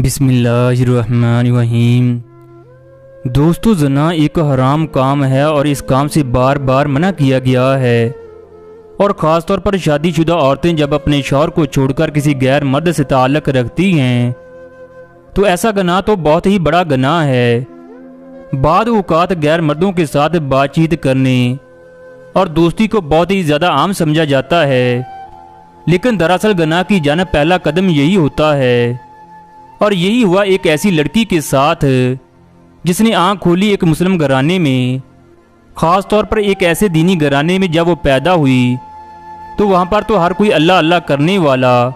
बिस्मिल्लाहिर्रहमानिर्रहीम। दोस्तों, ज़ना एक हराम काम है और इस काम से बार बार मना किया गया है। और ख़ास तौर पर शादीशुदा औरतें जब अपने शौहर को छोड़कर किसी गैर मर्द से ताल्लुक़ रखती हैं तो ऐसा गुनाह तो बहुत ही बड़ा गुनाह है। बाद औक़ात गैर मर्दों के साथ बातचीत करने और दोस्ती को बहुत ही ज़्यादा आम समझा जाता है, लेकिन दरअसल गुनाह की जानिब पहला कदम यही होता है। और यही हुआ एक ऐसी लड़की के साथ जिसने आँख खोली एक मुस्लिम घराने में, ख़ास तौर पर एक ऐसे दीनी घराने में। जब वो पैदा हुई तो वहाँ पर तो हर कोई अल्लाह अल्लाह करने वाला,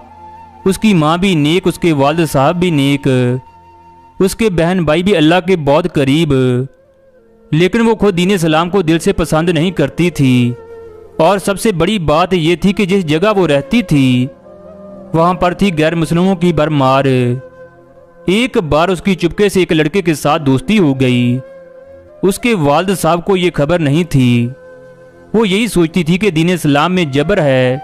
उसकी माँ भी नेक, उसके वालिद साहब भी नेक, उसके बहन भाई भी अल्लाह के बहुत करीब, लेकिन वो खुद दीन इस्लाम को दिल से पसंद नहीं करती थी। और सबसे बड़ी बात ये थी कि जिस जगह वो रहती थी वहाँ पर थी गैर मुस्लिमों की भरमार। एक बार उसकी चुपके से एक लड़के के साथ दोस्ती हो गई। उसके वालिद साहब को ये खबर नहीं थी। वो यही सोचती थी कि दीन इस्लाम में जबर है,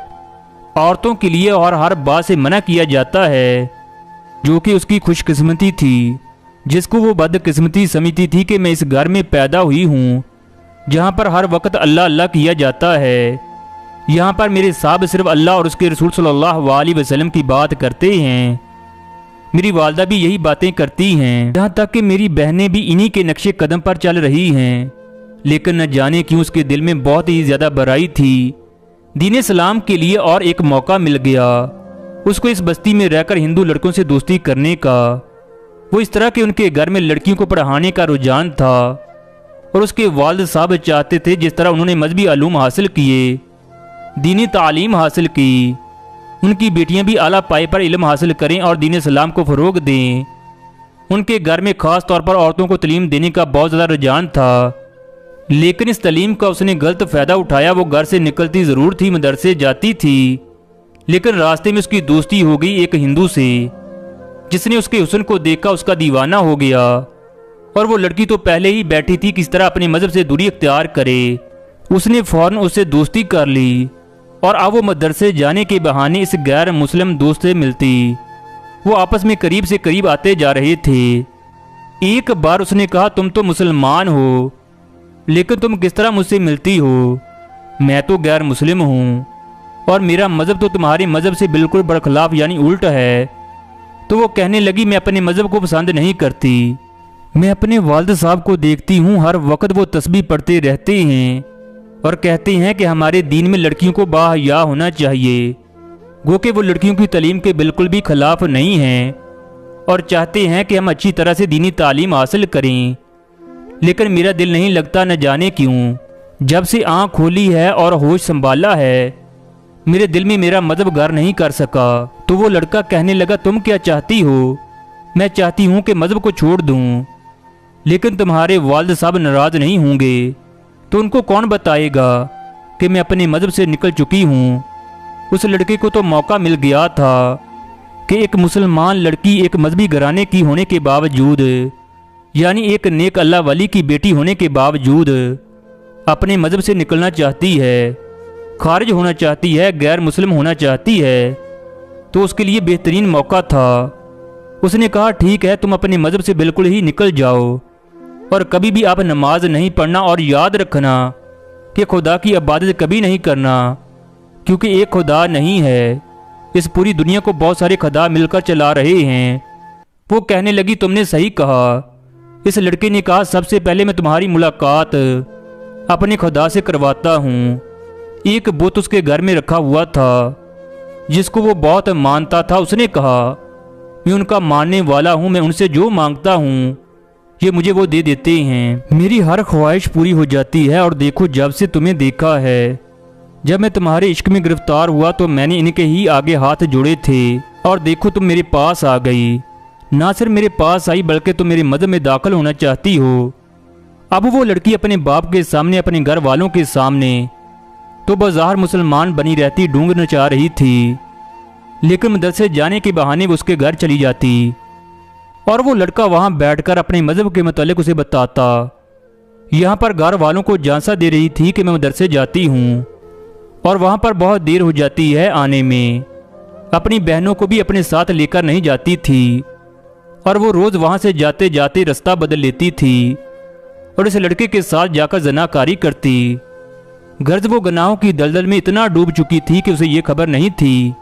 औरतों के लिए और हर बात से मना किया जाता है, जो कि उसकी खुशकिस्मती थी, जिसको वो बदकिस्मती समझती थी कि मैं इस घर में पैदा हुई हूँ जहाँ पर हर वक्त अल्लाह अल्लाह किया जाता है। यहाँ पर मेरे साहब सिर्फ अल्लाह और उसके रसूल सल्लल्लाहु अलैहि वसल्लम की बात करते हैं। मेरी वालदा भी यही बातें करती हैं, यहाँ तक कि मेरी बहनें भी इन्हीं के नक्शे कदम पर चल रही हैं। लेकिन न जाने क्यों उसके दिल में बहुत ही ज़्यादा बुराई थी दीन इस्लाम के लिए। और एक मौका मिल गया उसको इस बस्ती में रहकर हिंदू लड़कों से दोस्ती करने का। वो इस तरह के उनके घर में लड़कियों को पढ़ाने का रुझान था और उसके वालिद साहब चाहते थे जिस तरह उन्होंने मजहबी अलूम हासिल किए, दीनी तालीम हासिल की, उनकी बेटियां भी आला पाए पर इल्म हासिल करें और दीन इस्लाम को फ़रोग दें। उनके घर में ख़ास तौर पर औरतों को तालीम देने का बहुत ज़्यादा रुझान था, लेकिन इस तालीम का उसने गलत फ़ायदा उठाया। वो घर से निकलती ज़रूर थी, मदरसे जाती थी, लेकिन रास्ते में उसकी दोस्ती हो गई एक हिंदू से, जिसने उसके हुस्न को देखा उसका दीवाना हो गया। और वो लड़की तो पहले ही बैठी थी किस तरह अपने मज़हब से दूरी इख्तियार करे। उसने फ़ौरन उससे दोस्ती कर ली और अब वो मदरसे जाने के बहाने इस गैर मुस्लिम दोस्त से मिलती। वो आपस में करीब से करीब आते जा रहे थे। एक बार उसने कहा, तुम तो मुसलमान हो, लेकिन तुम किस तरह मुझसे मिलती हो? मैं तो गैर मुस्लिम हूँ और मेरा मज़हब तो तुम्हारे मज़हब से बिल्कुल बरखिलाफ यानी उल्ट है। तो वो कहने लगी, मैं अपने मज़हब को पसंद नहीं करती। मैं अपने वालिद साहब को देखती हूँ, हर वक्त वो तस्बीह पढ़ते रहते हैं और कहते हैं कि हमारे दीन में लड़कियों को बाहया होना चाहिए। गो कि वो लड़कियों की तालीम के बिल्कुल भी खिलाफ नहीं हैं और चाहते हैं कि हम अच्छी तरह से दीनी तालीम हासिल करें। लेकिन मेरा दिल नहीं लगता, न जाने क्यों। जब से आँख खोली है और होश संभाला है, मेरे दिल में मेरा मज़हब घर नहीं कर सका। तो वो लड़का कहने लगा, तुम क्या चाहती हो? मैं चाहती हूँ कि मज़हब को छोड़ दूँ, लेकिन तुम्हारे वालिद साहब नाराज़ नहीं होंगे तो उनको कौन बताएगा कि मैं अपने मज़हब से निकल चुकी हूँ। उस लड़के को तो मौका मिल गया था कि एक मुसलमान लड़की एक मजहबी घराने की होने के बावजूद, यानी एक नेक अल्लाह वली की बेटी होने के बावजूद, अपने मज़हब से निकलना चाहती है, खारिज होना चाहती है, गैर मुस्लिम होना चाहती है। तो उसके लिए बेहतरीन मौका था। उसने कहा, ठीक है, तुम अपने मज़हब से बिल्कुल ही निकल जाओ और कभी भी आप नमाज नहीं पढ़ना, और याद रखना कि खुदा की इबादत कभी नहीं करना, क्योंकि एक खुदा नहीं है, इस पूरी दुनिया को बहुत सारे खुदा मिलकर चला रहे हैं। वो कहने लगी, तुमने सही कहा। इस लड़के ने कहा, सबसे पहले मैं तुम्हारी मुलाकात अपने खुदा से करवाता हूँ। एक बुत उसके घर में रखा हुआ था जिसको वो बहुत मानता था। उसने कहा, मैं उनका मानने वाला हूँ, मैं उनसे जो मांगता हूँ ये मुझे वो दे देते हैं। मेरी हर ख्वाहिश पूरी हो जाती है। और देखो, जब से तुम्हें देखा है, जब मैं तुम्हारे इश्क में गिरफ्तार हुआ तो मैंने इनके ही आगे हाथ जोड़े थे, और देखो तुम मेरे पास आ गई। ना सिर्फ मेरे पास आई बल्कि तुम मेरे मज़हब में दाखिल होना चाहती हो। अब वो लड़की अपने बाप के सामने, अपने घर वालों के सामने तो बाज़ार मुसलमान बनी रहती, ढूंढ नचा रही थी, लेकिन मदरसे जाने के बहाने वो उसके घर चली जाती और वो लड़का वहाँ बैठकर अपने मज़हब के मुतालिक उसे बताता। यहाँ पर घर वालों को झांसा दे रही थी कि मैं मदरसे जाती हूँ और वहाँ पर बहुत देर हो जाती है आने में। अपनी बहनों को भी अपने साथ लेकर नहीं जाती थी और वो रोज़ वहाँ से जाते जाते रास्ता बदल लेती थी और इस लड़के के साथ जाकर जनाकारी करती। गर्ज वो गुनाहों की दलदल में इतना डूब चुकी थी कि उसे ये खबर नहीं थी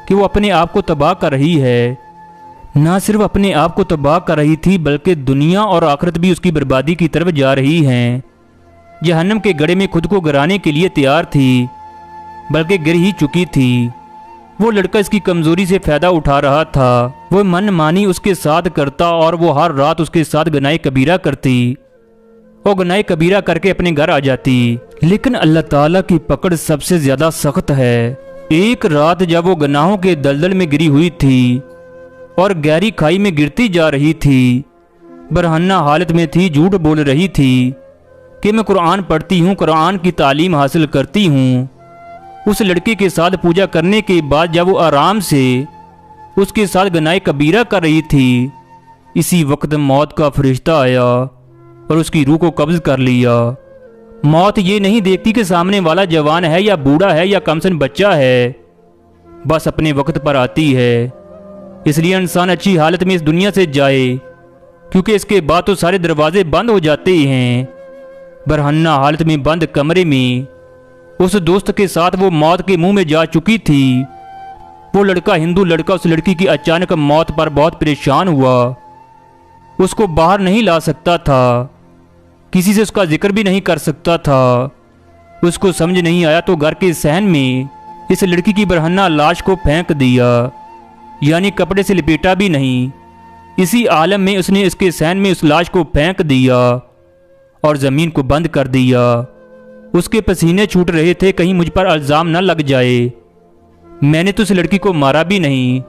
कि वो अपने आप को तबाह कर रही है। ना सिर्फ अपने आप को तबाह कर रही थी बल्कि दुनिया और आखिरत भी उसकी बर्बादी की तरफ जा रही हैं। जहन्नम के गड्ढे में खुद को गिराने के लिए तैयार थी, बल्कि गिर ही चुकी थी। वो लड़का इसकी कमजोरी से फायदा उठा रहा था। वो मन मानी उसके साथ करता और वो हर रात उसके साथ गुनाह कबीरा करती और गुनाह कबीरा करके अपने घर आ जाती। लेकिन अल्लाह ताला की पकड़ सबसे ज्यादा सख्त है। एक रात जब वो गुनाहों के दलदल में गिरी हुई थी और गहरी खाई में गिरती जा रही थी, बरहन्ना हालत में थी, झूठ बोल रही थी कि मैं कुरान पढ़ती हूँ, कुरान की तालीम हासिल करती हूँ। उस लड़के के साथ पूजा करने के बाद जब वो आराम से उसके साथ गुनाह कबीरा कर रही थी, इसी वक्त मौत का फरिश्ता आया और उसकी रूह को कब्ज कर लिया। मौत ये नहीं देखती कि सामने वाला जवान है या बूढ़ा है या कमसन बच्चा है, बस अपने वक्त पर आती है। इसलिए इंसान अच्छी हालत में इस दुनिया से जाए, क्योंकि इसके बाद तो सारे दरवाजे बंद हो जाते हैं। बरहन्ना हालत में बंद कमरे में उस दोस्त के साथ वो मौत के मुंह में जा चुकी थी। वो लड़का, हिंदू लड़का, उस लड़की की अचानक मौत पर बहुत परेशान हुआ। उसको बाहर नहीं ला सकता था, किसी से उसका जिक्र भी नहीं कर सकता था। उसको समझ नहीं आया तो घर के सहन में इस लड़की की बरहन्ना लाश को फेंक दिया, यानी कपड़े से लिपेटा भी नहीं। इसी आलम में उसने इसके सहन में उस लाश को फेंक दिया और ज़मीन को बंद कर दिया। उसके पसीने छूट रहे थे, कहीं मुझ पर इल्ज़ाम न लग जाए। मैंने तो उस लड़की को मारा भी नहीं,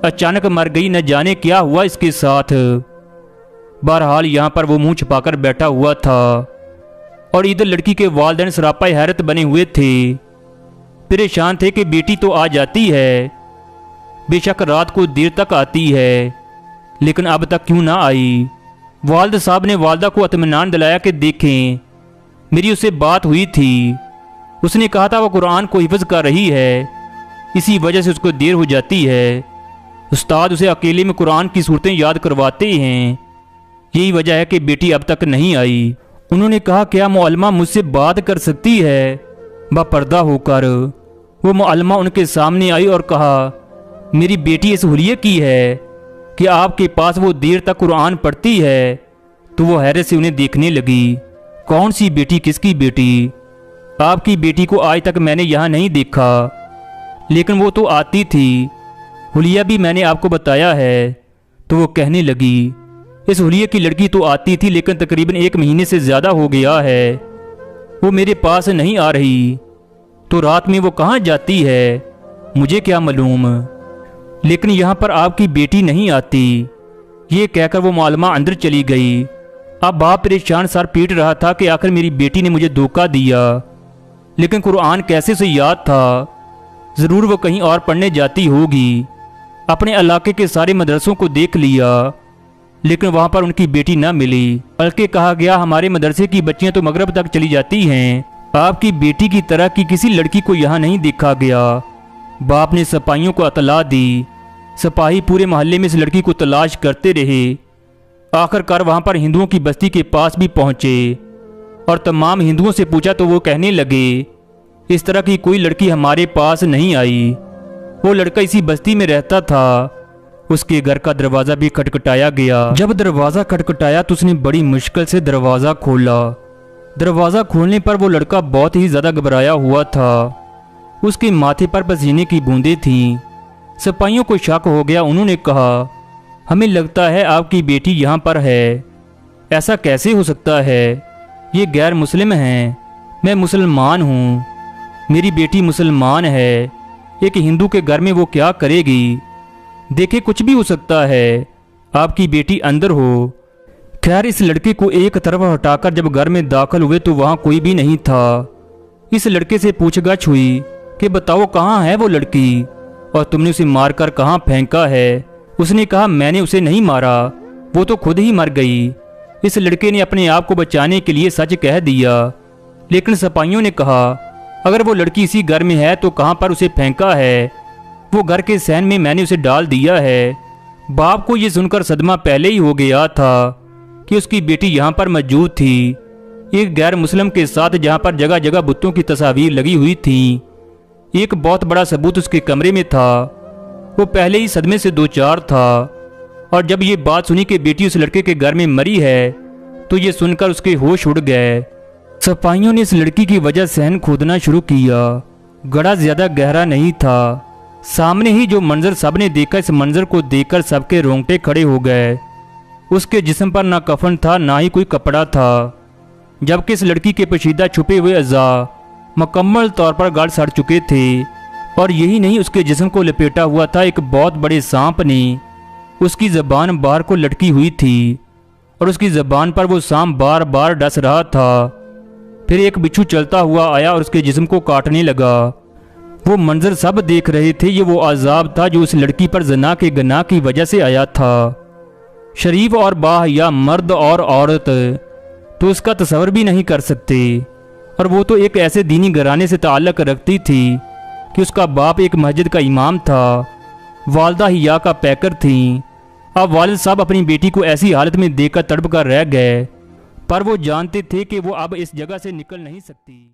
अचानक मर गई, न जाने क्या हुआ इसके साथ। बहरहाल यहाँ पर वो मुंह छुपाकर बैठा हुआ था और इधर लड़की के वालिदैन सरापा हैरत बने हुए थे। परेशान थे कि बेटी तो आ जाती है, बेशक रात को देर तक आती है, लेकिन अब तक क्यों ना आई। वालिद साहब ने वालदा को इत्मीनान दिलाया कि देखें, मेरी उससे बात हुई थी, उसने कहा था वो कुरान को हिफ्ज़ कर रही है, इसी वजह से उसको देर हो जाती है। उस्ताद उसे अकेले में कुरान की सूरतें याद करवाते हैं, यही वजह है कि बेटी अब तक नहीं आई। उन्होंने कहा क्या मुअल्लिमा मुझसे बात कर सकती है? बापर्दा होकर वो मुअल्लिमा उनके सामने आई और कहा, मेरी बेटी इस हुलिये की है कि आपके पास वो देर तक कुरान पढ़ती है। तो वो हैरत से उन्हें देखने लगी। कौन सी बेटी? किसकी बेटी? आपकी बेटी को आज तक मैंने यहाँ नहीं देखा, लेकिन वो तो आती थी, हुलिया भी मैंने आपको बताया है। तो वो कहने लगी, इस हुलिये की लड़की तो आती थी, लेकिन तकरीबन 1 महीने से ज़्यादा हो गया है वो मेरे पास नहीं आ रही। तो रात में वो कहाँ जाती है मुझे क्या मालूम, लेकिन यहाँ पर आपकी बेटी नहीं आती। ये कहकर वो मुअल्लिमा अंदर चली गई। अब बाप परेशान सर पीट रहा था कि आखिर मेरी बेटी ने मुझे धोखा दिया, लेकिन कुरान कैसे उसे याद था? ज़रूर वो कहीं और पढ़ने जाती होगी। अपने इलाके के सारे मदरसों को देख लिया, लेकिन वहाँ पर उनकी बेटी न मिली। बल्कि कहा गया हमारे मदरसे की बच्चियाँ तो मगरब तक चली जाती हैं, आपकी बेटी की तरह की किसी लड़की को यहाँ नहीं देखा गया। बाप ने सिपाहियों को इत्तला दी। सिपाही पूरे मोहल्ले में इस लड़की को तलाश करते रहे। आखिरकार वहाँ पर हिंदुओं की बस्ती के पास भी पहुँचे और तमाम हिंदुओं से पूछा तो वो कहने लगे, इस तरह की कोई लड़की हमारे पास नहीं आई। वो लड़का इसी बस्ती में रहता था। उसके घर का दरवाज़ा भी खटखटाया गया। जब दरवाज़ा खटखटाया तो उसने बड़ी मुश्किल से दरवाज़ा खोला। दरवाज़ा खोलने पर वो लड़का बहुत ही ज़्यादा घबराया हुआ था। उसके माथे पर पसीने की बूंदें थीं। सिपाहियों को शक हो गया। उन्होंने कहा, हमें लगता है आपकी बेटी यहाँ पर है। ऐसा कैसे हो सकता है? ये गैर मुस्लिम हैं, मैं मुसलमान हूँ, मेरी बेटी मुसलमान है, एक हिंदू के घर में वो क्या करेगी? देखे कुछ भी हो सकता है, आपकी बेटी अंदर हो। खैर इस लड़के को एक तरफ हटाकर जब घर में दाखिल हुए तो वहाँ कोई भी नहीं था। इस लड़के से पूछगछ हुई कि बताओ कहाँ है वो लड़की और तुमने उसे मारकर कहाँ फेंका है? उसने कहा, मैंने उसे नहीं मारा, वो तो खुद ही मर गई। इस लड़के ने अपने आप को बचाने के लिए सच कह दिया। लेकिन सिपाहियों ने कहा, अगर वो लड़की इसी घर में है तो कहाँ पर उसे फेंका है? वो घर के सहन में मैंने उसे डाल दिया है। باپ کو یہ سن کر صدمہ پہلے ہی ہو گیا تھا کہ اس کی بیٹی یہاں پر موجود تھی، ایک غیر مسلم کے ساتھ، جہاں پر جگہ جگہ بتوں کی تصاویر لگی ہوئی تھیں۔ ایک بہت بڑا ثبوت اس کے کمرے میں تھا۔ وہ پہلے ہی صدمے سے دوچار تھا، اور جب یہ بات سنی کہ بیٹی اس لڑکے کے گھر میں مری ہے تو یہ سن کر اس کے ہوش اڑ گئے۔ سپاہیوں نے اس لڑکی کی وجہ صحن کھودنا شروع کیا۔ گڑھا زیادہ گہرا نہیں تھا۔ سامنے ہی جو منظر سب نے دیکھا، اس منظر کو دیکھ کر سب کے رونگٹے کھڑے ہو گئے۔ اس کے جسم پر نہ کفن تھا، نہ ہی کوئی کپڑا تھا، جبکہ اس لڑکی کے پوشیدہ چھپے ہوئے اعضاء مکمل طور پر گل سڑ چکے تھے۔ اور یہی نہیں، اس کے جسم کو لپیٹا ہوا تھا ایک بہت بڑے سانپ نے۔ اس کی زبان باہر کو لٹکی ہوئی تھی، اور اس کی زبان پر وہ سانپ بار بار ڈس رہا تھا۔ پھر ایک بچھو چلتا ہوا آیا اور اس کے جسم کو کاٹنے لگا۔ وہ منظر سب دیکھ رہے تھے۔ یہ وہ عذاب تھا جو اس لڑکی پر زنا کے گناہ کی وجہ سے آیا تھا۔ شریف اور باحیا مرد اور عورت تو اس کا تصور بھی نہیں کر سکتے، اور وہ تو ایک ایسے دینی گھرانے سے تعلق رکھتی تھی کہ اس کا باپ ایک مسجد کا امام تھا، والدہ حیا کا پیکر تھیں۔ اب والد صاحب اپنی بیٹی کو ایسی حالت میں دیکھ کر تڑپ کر رہ گئے، پر وہ جانتے تھے کہ وہ اب اس جگہ سے نکل نہیں سکتی۔